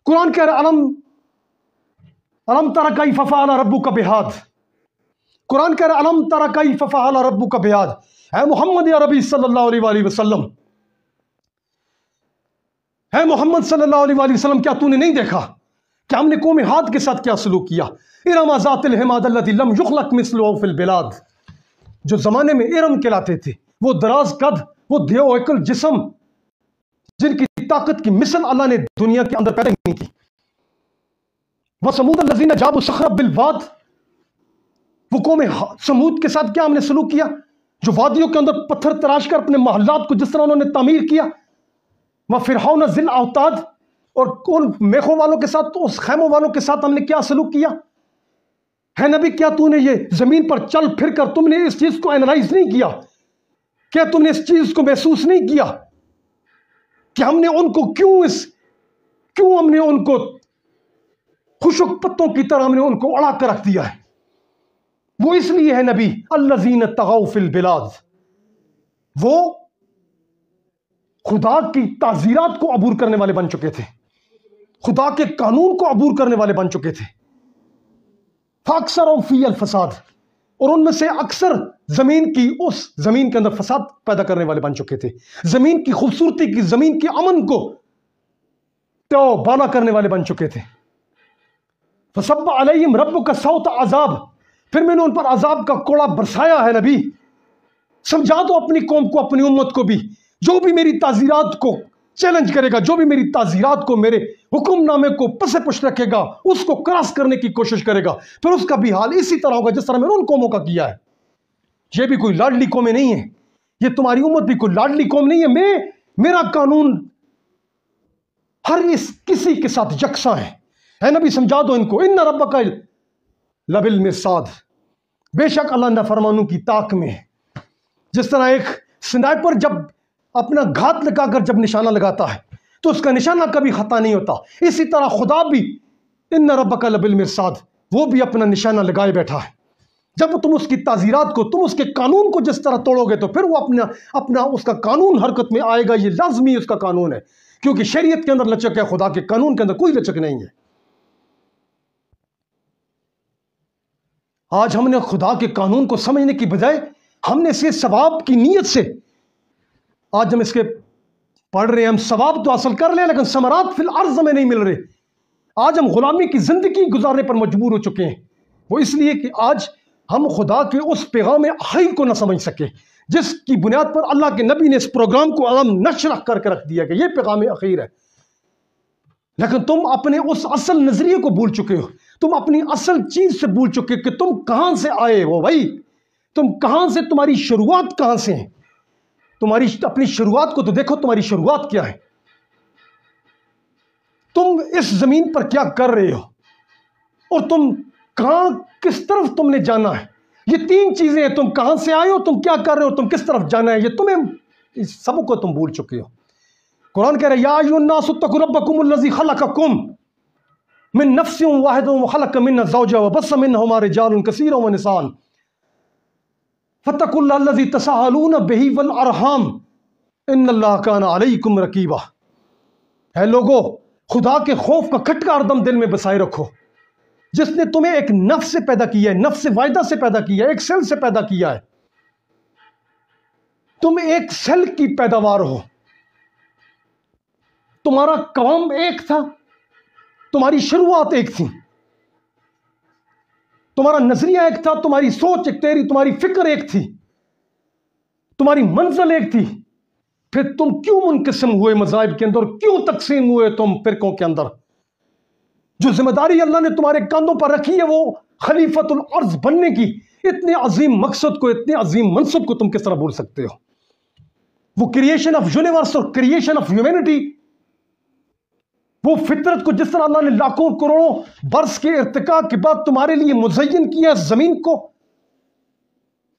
قرآن کہہ رہا ہے الم تر کیف فعل ربک بعاد. قرآن کہہ رہا ہے الم تر کیف فعل ربک بعاد. اے محمد یا ربی صلی اللہ علیہ وآلہ وسلم، اے محمد صلی اللہ علیہ وآلہ وسلم، کیا تو نے نہیں دیکھا کہ ہم نے قوم عاد کے ساتھ کیا سلوک کیا؟ ارم ذات العماد التي لم يخلق مثلها في البلاد. جو زمانے میں ارم کہلاتے تھے، وہ دراز قد، وہ دیو ایکل جسم، جن کی طاقت کی مثل اللہ نے دنیا کے اندر پیدا نہیں کی. وَثَمُودَ الَّذِينَ جَابُوا الصَّخْرَ بِالْوَادِ. وہ قوم سمود کے ساتھ کیا ہم نے سلوک کیا، جو وادیوں کے اندر پتھر تراش کر اپنے محلات کو جس طرح انہوں نے تعمیر کیا. وَفِرْعَوْنَ ذِي الْأَوْتَادِ. اور ان میخوں والوں کے ساتھ، اس خیموں والوں کے ساتھ ہم نے کیا سلوک کیا. ہے نبی، کیا تو نے یہ زمین پر چل پھر کر تم نے اس چیز کو اینالائز نہیں کیا؟ کیا تم نے اس چیز کو محسوس نہیں کیا کہ ہم نے ان کو کیوں ہم نے ان کو خشک پتوں کی طرح ہم نے ان کو اڑا کر رکھ دیا ہے؟ وہ اس لیے ہے نبی، الذین طغوا فی البلاد، وہ خدا کی تعزیرات کو عبور کرنے والے بن چکے تھے، خدا کے قانون کو عبور کرنے والے بن چکے تھے. فَأَكْثَرُوا فِيهَا الْفَسَادَ. اور ان میں سے اکثر اس زمین کے اندر فساد پیدا کرنے والے بن چکے تھے، زمین کی خوبصورتی کی، زمین کے امن کو تو بالا کرنے والے بن چکے تھے. فَصَبَّ عَلَيْهِمْ رَبُّكَ صَوْتَ عذاب. پھر میں نے ان پر عذاب کا کوڑا برسایا ہے. نبی سمجھا دو اپنی قوم کو، اپنی امت کو بھی، جو بھی میری تعزیرات کو چیلنج کرے گا، جو بھی میری تعزیرات کو، میرے حکم نامے کو پس پش رکھے گا، اس کو کراس کرنے کی کوشش کرے گا، پھر اس کا بھی حال اسی طرح ہوگا جس طرح میں نے ان قوموں کا کیا ہے. یہ بھی کوئی لاڈلی قومیں نہیں ہے، یہ تمہاری امت بھی کوئی لاڈلی قوم نہیں ہے. میرا قانون کسی کے ساتھ یکساں ہے. اے نبی سمجھا دو ان کو، ان ربک لبالمرصاد. بے شک اللہ نافرمانوں کی طاق میں ہے. جس طرح ایک سنائپر جب اپنا گھات لگا کر جب نشانہ لگاتا ہے تو اس کا نشانہ کبھی خطا نہیں ہوتا، اسی طرح خدا بھی ان ربک لبالمرصاد، وہ بھی اپنا نشانہ لگائے بیٹھا ہے. جب تم اس کی تعزیرات کو، تم اس کے قانون کو جس طرح توڑو گے تو پھر وہ اپنا اس کا قانون حرکت میں آئے گا. یہ لازمی اس کا قانون ہے، کیونکہ شریعت کے اندر لچک ہے، خدا کے قانون کے اندر کوئی لچک نہیں ہے. آج ہم نے خدا کے قانون کو سمجھنے کی بجائے ہم نے اسے ثواب کی نیت سے، آج ہم اس کے پڑھ رہے ہیں، ہم ثواب تو حاصل کر لیں لیکن ثمرات فی الارض میں نہیں مل رہے. آج ہم غلامی کی زندگی گزارنے پر مجبور ہو چکے ہیں. وہ اس لیے کہ آج ہم خدا کے اس پیغام اخیر کو نہ سمجھ سکے جس کی بنیاد پر اللہ کے نبی نے اس پروگرام کو عالم نشر کر کے رکھ دیا کہ یہ پیغام اخیر ہے. لیکن تم اپنے اس اصل نظریے کو بھول چکے ہو، تم اپنی اصل چیز سے بھول چکے کہ تم کہاں سے آئے ہو. بھائی تم کہاں سے، تمہاری شروعات کہاں سے ہیں؟ تمہاری اپنی شروعات کو تو دیکھو، تمہاری شروعات کیا ہے؟ تم اس زمین پر کیا کر رہے ہو، اور تم کہاں، کس طرف تم نے جانا ہے؟ یہ تین چیزیں ہیں، تم کہاں سے آئے ہو، تم کیا کر رہے ہو، تم کس طرف جانا ہے، یہ تمہیں اس سب کو تم بھول چکے ہو۔ قرآن کہہ رہا ہے یا ایھا الناس اتقوا ربکم الذی خلقکم من نفس واحدۃ وخلق منها زوجها وبث منهما رجالا كثيرا ونساء فاتقوا الله الذي تساءلون به والارحام ان اللہ کان علیکم رقیبا۔ اے لوگو، خدا کے خوف کا کھٹکا ہردم دل میں بسائے رکھو، جس نے تمہیں ایک نفس سے پیدا کیا ہے، نفس واحدہ سے پیدا کیا ہے، ایک سیل سے پیدا کیا ہے۔ تم ایک سیل کی پیداوار ہو، تمہارا قوام ایک تھا، تمہاری شروعات ایک تھی، تمہارا نظریہ ایک تھا، تمہاری سوچ ایک، تمہاری فکر ایک تھی، تمہاری منزل ایک تھی۔ پھر تم کیوں منقسم ہوئے مذاہب کے اندر، کیوں تقسیم ہوئے تم فرقوں کے اندر؟ جو ذمہ داری اللہ نے تمہارے کاندھوں پر رکھی ہے، وہ خلیفۃ الارض بننے کی، اتنے عظیم مقصد کو، اتنے عظیم منصب کو تم کس طرح بھول سکتے ہو؟ وہ کریشن آف یونیورس اور کریشن آف ہیومینٹی، وہ فطرت کو جس طرح اللہ نے لاکھوں کروڑوں برس کے ارتقاء کے بعد تمہارے لیے مزین کیا ہے زمین کو،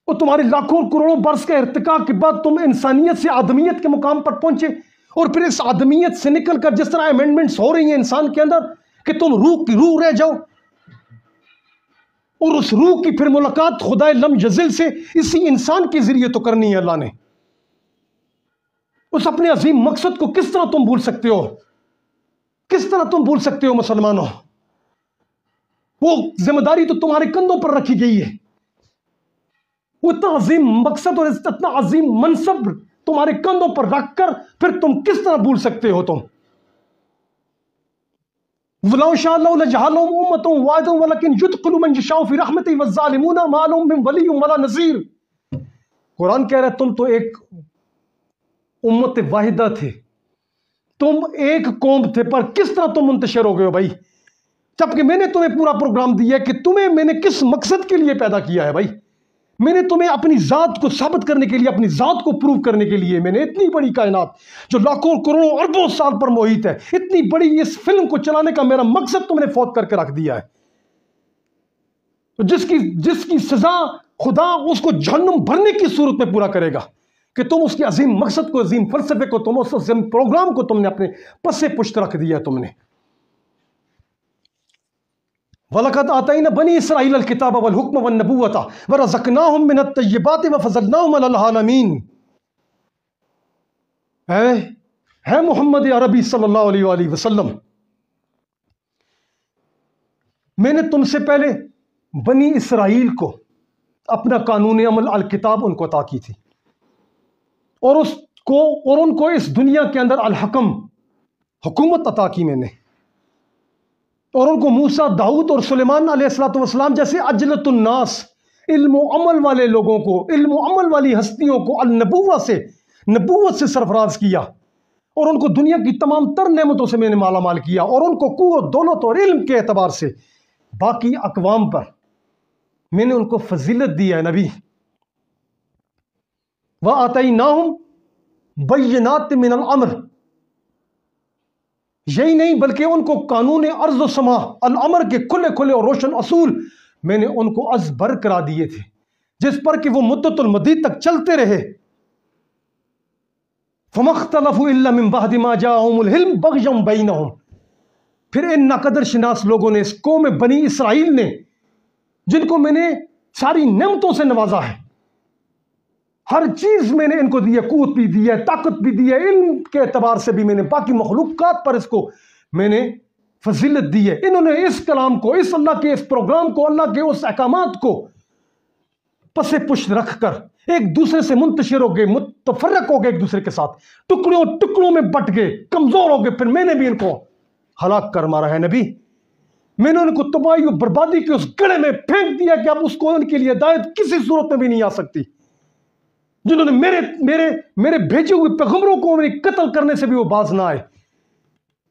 اور تمہارے لاکھوں کروڑوں برس کے ارتقاء کے بعد تم انسانیت سے آدمیت کے مقام پر پہنچے، اور پھر اس آدمیت سے نکل کر جس طرح امینڈمنٹس ہو رہی ہیں انسان کے اندر کہ تم روح کی روح رہ جاؤ، اور اس روح کی پھر ملاقات خدا لم یزل سے اسی انسان کے ذریعے تو کرنی ہے اللہ نے۔ اس اپنے عظیم مقصد کو کس طرح تم بھول سکتے ہو؟ کس طرح تم بھول سکتے ہو مسلمانوں؟ وہ ذمہ داری تو تمہارے کندھوں پر رکھی گئی ہے، وہ اتنا عظیم مقصد اور اتنا عظیم منصب تمہارے کندھوں پر رکھ کر پھر تم کس طرح بھول سکتے ہو؟ تم وَلَوْ شَاءَ اللَّهُ لَجَعَلَهُمْ أُمَّةً وَاحِدَةً وَلَكِنْ يُدْخِلُ مَن يَشَاءُ فِي رَحْمَتِهِ وَالظَّالِمُونَ مَا لَهُم مِّن وَلِيٍّ وَلَا نَصِيرٍ۔ قرآن کہہ رہا ہے تم تو ایک امت واحدہ تھے، تم ایک قوم تھے، پر کس طرح تم منتشر ہو گئے ہو بھائی؟ جبکہ میں نے تمہیں پورا پروگرام دیا ہے کہ تمہیں میں نے کس مقصد کے لیے پیدا کیا ہے بھائی۔ میں نے تمہیں اپنی ذات کو ثابت کرنے کے لیے، اپنی ذات کو پروو کرنے کے لیے، میں نے اتنی بڑی کائنات جو لاکھوں کروڑوں اربوں سال پر محیط ہے، اتنی بڑی اس فلم کو چلانے کا میرا مقصد تم نے فوت کر کے رکھ دیا ہے، تو جس کی سزا خدا اس کو جہنم بھرنے کی صورت میں پورا کرے گا کہ تم اس کے عظیم مقصد کو، عظیم فلسفے کو، تم اس عظیم پروگرام کو تم نے اپنے پسے پشت رکھ دیا ہے تم نے۔ وَلَقَدْ آتَيْنَا بَنِي إِسْرَائِيلَ الْكِتَابَ وَالْحُكْمَ وَالنَّبُوَّةَ وَرَزَقْنَاهُم مِّنَ الطَّيِّبَاتِ وَفَضَّلْنَاهُمْ عَلَى الْعَالَمِينَ۔ اے محمد عربی صلی اللہ علیہ وآلہ وسلم، میں نے تم سے پہلے بنی اسرائیل کو اپنا قانون عمل الکتاب ان کو عطا کی تھی، اور ان کو اس دنیا کے اندر الحکم حکومت عطا کی میں نے، اور ان کو موسیٰ، داؤد اور سلیمان علیہ السلام جیسے اجلت الناس، علم و عمل والے لوگوں کو، علم و عمل والی ہستیوں کو نبوت سے سرفراز کیا، اور ان کو دنیا کی تمام تر نعمتوں سے میں نے مالا مال کیا، اور ان کو قوت، دولت اور علم کے اعتبار سے باقی اقوام پر میں نے ان کو فضیلت دی ہے نبی۔ وَآتَيْنَاهُمْ بَيِّنَاتٍ مِّنَ الْأَمْرِ، یہی نہیں بلکہ ان کو قانون ارض و سما، الامر کے کھلے کھلے اور روشن اصول میں نے ان کو ازبر کرا دیے تھے، جس پر کہ وہ مدت المدید تک چلتے رہے۔ فَمَا اخْتَلَفُوا إِلَّا مِن بَعْدِ مَا جَاءَهُمُ الْعِلْمُ بَغْيًا بَيْنَهُمْ۔ پھر ان ناقدر شناس لوگوں نے، اس قوم بنی اسرائیل نے، جن کو میں نے ساری نعمتوں سے نوازا ہے، ہر چیز میں نے ان کو دی ہے، قوت بھی دی ہے، طاقت بھی دی ہے، علم کے اعتبار سے بھی میں نے باقی مخلوقات پر اس کو میں نے فضیلت دی ہے۔ انہوں نے اس کلام کو، اس اللہ کے اس پروگرام کو، اللہ کے اس احکامات کو پسے پشت رکھ کر ایک دوسرے سے منتشر ہو گئے، متفرق ہو گئے، ایک دوسرے کے ساتھ ٹکڑوں میں بٹ گئے، کمزور ہو گئے۔ پھر میں نے بھی ان کو ہلاک کر مارا ہے نبی، میں نے ان کو تباہی و بربادی کے اس گڑھے میں پھینک دیا کہ اب اس کو ان کے لیے ہدایت کسی صورت میں بھی نہیں آ سکتی۔ جنہوں نے میرے بھیجے ہوئے پیغمبروں کو قتل کرنے سے بھی وہ باز نہ آئے،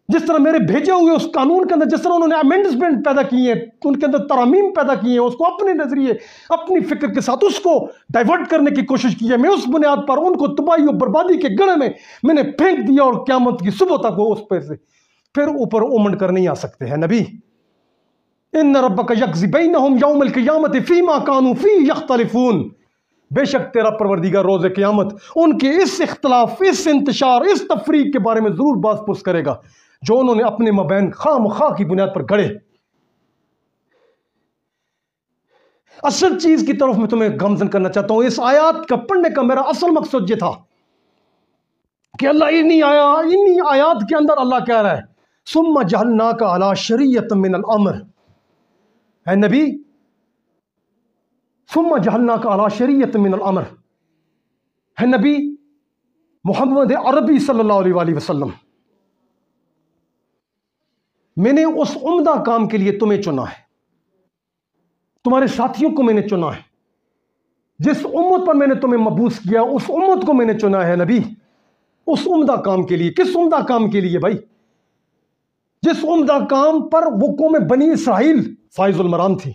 جس طرح میرے بھیجے ہوئے اس قانون کے اندر جس طرح انہوں نے امینڈمنٹ پیدا کی ہیں، ان کے اندر ترامیم پیدا کی ہیں، اس کو اپنے نظریے اپنی فکر کے ساتھ اس کو ڈائیورٹ کرنے کی کوشش کی ہے، میں اس بنیاد پر ان کو تباہی و بربادی کے گڑھے میں نے پھینک دیا، اور قیامت کی صبح تک وہ اس پہ سے پھر اوپر اومنڈ کر نہیں آ سکتے ہیں۔ نبی ان ربک یقضی بینہم یوم القیامت فیما کانوا فیہ یختلفون، بے شک تیرا پروردگار روز قیامت ان کے اس اختلاف، اس انتشار، اس تفریق کے بارے میں ضرور باز پرس کرے گا جو انہوں نے اپنے مابین خواہ مخواہ کی بنیاد پر گھڑے۔ اصل چیز کی طرف میں تمہیں گامزن کرنا چاہتا ہوں، اس آیات کا پڑھنے کا میرا اصل مقصد یہ تھا کہ اللہ انہی آیات کے اندر اللہ کہہ رہا ہے ثم جعلناک علی شریعۃ من الامر، اے نبی ثم جعلناک علی شریعۃ من الامر، ہے نبی محمد عربی صلی اللہ علیہ وآلہ وسلم، میں نے اس عمدہ کام کے لیے تمہیں چنا ہے، تمہارے ساتھیوں کو میں نے چنا ہے، جس امت پر میں نے تمہیں مبعوث کیا اس امت کو میں نے چنا ہے نبی، اس عمدہ کام کے لیے۔ کس عمدہ کام کے لیے بھائی؟ جس عمدہ کام پر وہ قوم بنی اسرائیل فائز المرام تھی،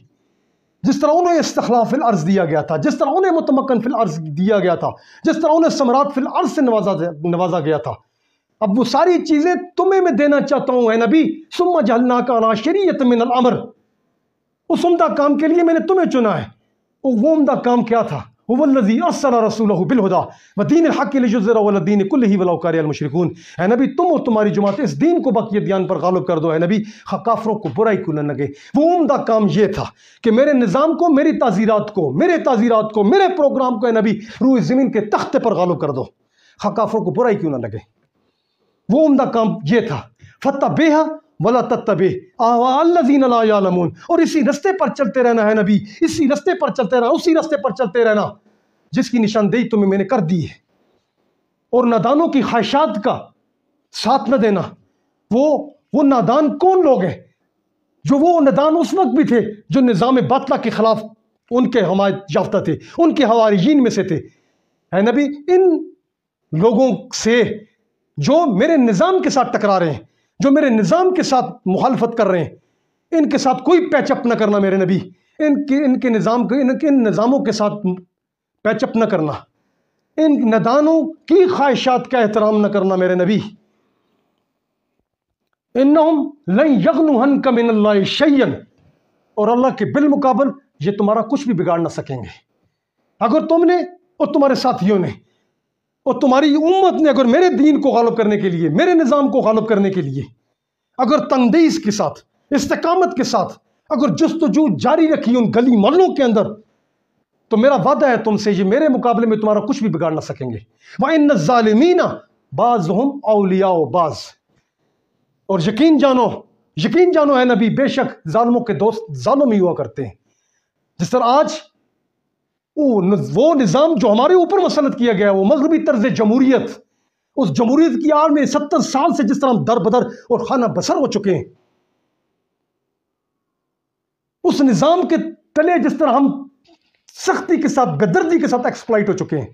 جس طرح انہیں استخلاف فی الارض دیا گیا تھا، جس طرح انہیں متمکن فی الارض دیا گیا تھا، جس طرح انہیں ثمرات فی الارض سے نوازا گیا تھا، اب وہ ساری چیزیں تمہیں میں دینا چاہتا ہوں اے نبی، ثم جعلناک علی شریعۃ من الامر، اس عمدہ کام کے لیے میں نے تمہیں چنا ہے۔ وہ عمدہ کام کیا تھا؟ هو الذی ارسل رسولہ بالہدی ودین الحق لیظہرہ علی الدین کلہ ولو کرہ المشرکون، اے نبی تم اور تمہاری جماعت اس دین کو بقیہ دیان پر غالب کر دو، اے نبی کافروں کو برائی کو نہ لگے۔ وہ عمدہ کام یہ تھا کہ میرے نظام کو، میری تعزیرات کو، میرے پروگرام کو اے نبی روئے زمین کے تختے پر غالب کر دو، کافروں کو برائی کیوں نہ لگے۔ وہ عمدہ کام یہ تھا، فتبعھا ولا تتبع اہواء الذین لا یعلمون، اور اسی رستے پر چلتے رہنا ہے نبی، اسی رستے پر چلتے رہنا، اسی رستے پر چلتے رہنا جس کی نشاندہی تمہیں میں نے کر دی ہے، اور نادانوں کی خواہشات کا ساتھ نہ دینا۔ وہ نادان کون لوگ ہیں؟ جو وہ نادان اس وقت بھی تھے جو نظام باطلہ کے خلاف ان کے حمایت یافتہ تھے، ان کے حواریین میں سے تھے۔ اے نبی ان لوگوں سے جو میرے نظام کے ساتھ ٹکرا رہے ہیں، جو میرے نظام کے ساتھ مخالفت کر رہے ہیں، ان کے ساتھ کوئی پیچ اپ نہ کرنا میرے نبی، ان کے نظاموں کے ساتھ پیچ اپ نہ کرنا، ان نادانوں کی خواہشات کا احترام نہ کرنا میرے نبی۔ انہم لن یغنوا عنک من اللہ شیئا، اور اللہ کے بالمقابل یہ تمہارا کچھ بھی بگاڑ نہ سکیں گے۔ اگر تم نے اور تمہارے ساتھیوں نے اور تمہاری امت نے اگر میرے دین کو غالب کرنے کے لیے، میرے نظام کو غالب کرنے کے لیے اگر تندیس کے ساتھ، استقامت کے ساتھ اگر جستجو جاری رکھی ان گلی محلوں کے اندر، تو میرا وعدہ ہے تم سے، یہ میرے مقابلے میں تمہارا کچھ بھی بگاڑ نہ سکیں گے۔ وَإِنَّ الظَّالِمِينَ بَعْضُهُمْ أَوْلِيَاءُ بَعْضٍ، اور یقین جانو اے نبی، بے شک ظالموں کے دوست ظالم ہی ہوا کرتے ہیں۔ جس طرح آج وہ نظام جو ہمارے اوپر مسلط کیا گیا، وہ مغربی طرز جمہوریت، اس جمہوریت کی آڑ میں 70 سال سے جس طرح ہم در بدر اور خانہ بسر ہو چکے ہیں، اس نظام کے تلے جس طرح ہم سختی کے ساتھ، بے-دردی کے ساتھ ایکسپلائٹ ہو چکے ہیں،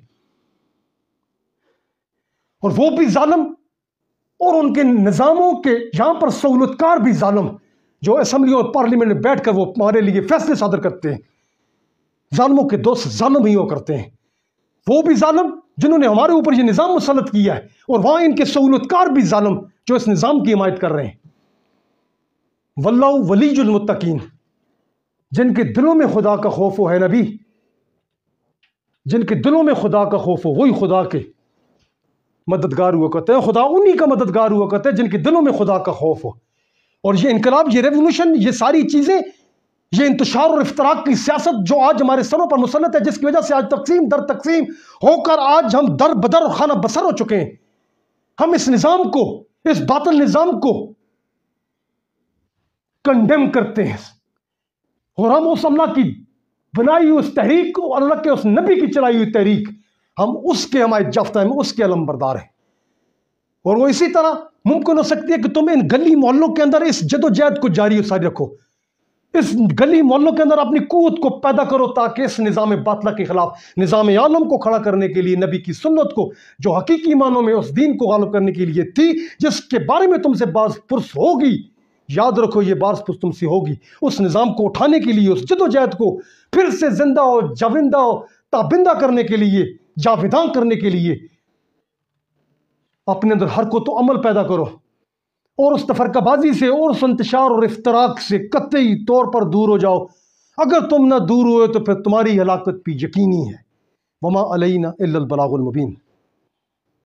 اور وہ بھی ظالم اور ان کے نظاموں کے یہاں پر سہولتکار بھی ظالم، جو اسمبلی اور پارلیمنٹ میں بیٹھ کر وہ ہمارے لیے فیصلے صادر کرتے ہیں۔ ظالموں کے دوست ظالم ہی ہو کرتے ہیں، وہ بھی ظالم جنہوں نے ہمارے اوپر یہ نظام مسلط کیا ہے، اور وہاں ان کے سہولتکار بھی ظالم جو اس نظام کی حمایت کر رہے ہیں۔ واللہ ولی المتقین، جن کے دلوں میں خدا کا خوف ہو ہے نبی، جن کے دلوں میں خدا کا خوف ہو، وہی خدا کے مددگار ہوا کرتے ہیں۔ خدا انہی کا مددگار ہوا کرتا ہے جن کے دلوں میں خدا کا خوف ہو۔ اور یہ انقلاب، یہ ریولوشن، یہ ساری چیزیں، یہ انتشار اور افتراق کی سیاست جو آج ہمارے سروں پر مسلط ہے، جس کی وجہ سے آج تقسیم در تقسیم ہو کر آج ہم در بدر اور خانہ بسر ہو چکے ہیں، ہم اس نظام کو، اس باطل نظام کو کنڈیم کرتے ہیں، اور ہم اس اللہ کی بنائی ہوئی اس تحریک کو، اللہ کے اس نبی کی چلائی ہوئی تحریک، ہم اس کے حمایت یافتہ ہیں، اس کے علم بردار ہیں۔ اور وہ اسی طرح ممکن ہو سکتی ہے کہ تم ان گلی محلوں کے اندر اس جد و جہد کو جاری و ساری رکھو، اس گلی محلوں کے اندر اپنی قوت کو پیدا کرو تاکہ اس نظام باطلہ کے خلاف نظام عالم کو کھڑا کرنے کے لیے نبی کی سنت کو جو حقیقی معنوں میں اس دین کو غالب کرنے کے لیے تھی جس کے بارے میں تم سے باز پرس ہوگی، یاد رکھو یہ باز پرس تم سے ہوگی، اس نظام کو اٹھانے کے لیے، اس جدوجہد کو پھر سے زندہ و جاوندہ و تابندہ کرنے کے لیے، جاویداں کرنے کے لیے اپنے اندر حرکت و عمل پیدا کرو، اور اس تفرقہ بازی سے اور اس انتشار اور افتراق سے قطعی طور پر دور ہو جاؤ۔ اگر تم نہ دور ہوئے تو پھر تمہاری ہلاکت بھی یقینی ہے۔ وما علینا الا البلاغ المبین۔